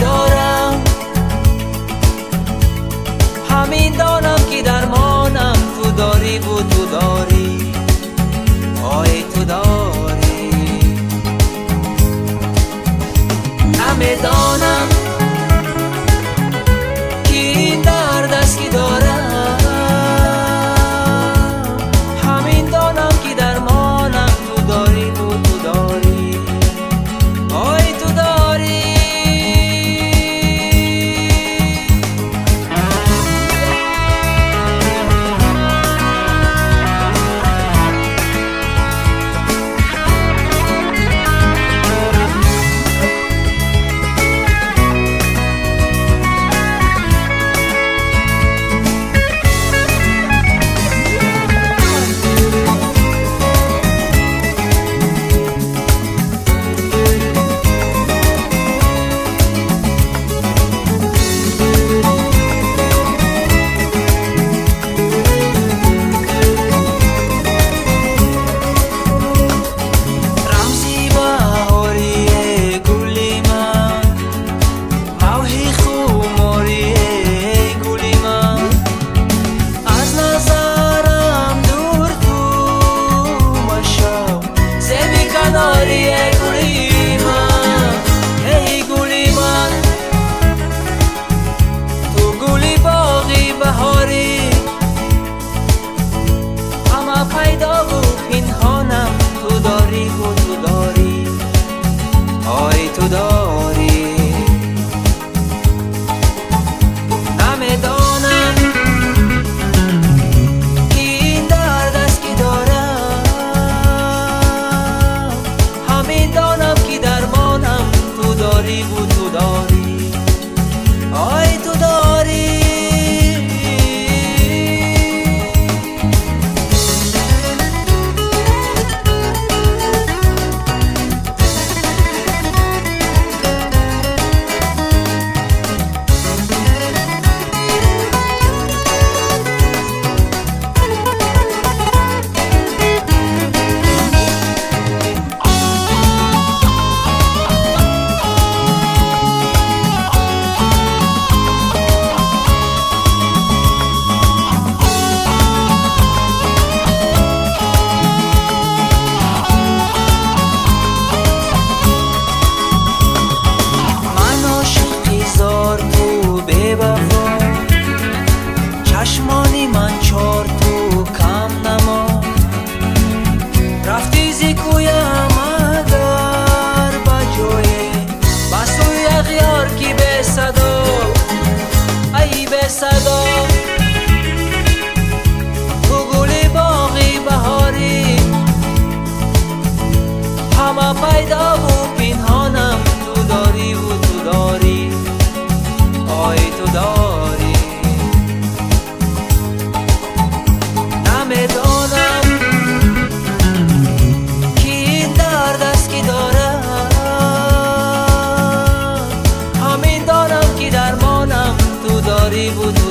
دارم، همین دانم که درمانم تو داری و تو داری، آی تو داری. نمیدانم که این درد است که دارم، همین دانم که درمانم تو داری و تو داری، آی تو داری. پیدا و پنهانم تو داری و تو داری، آی تو داری. نمیدانم که این درد است که دارم، همین دانم که درمانم تو داری و تو داری، آی تو داری. چشمانی من چار تو کم نما، رفتی زی کویم اگر بجوی بسوی اغیار کی به صدا، ای به صدا. تو گلی باغی بهاری، همه پیدا و پنهانم تو داری و تو داری، آی تو داری. نمیدانم که این درد است که دارم، همین دانم که درمانم تو داری و تو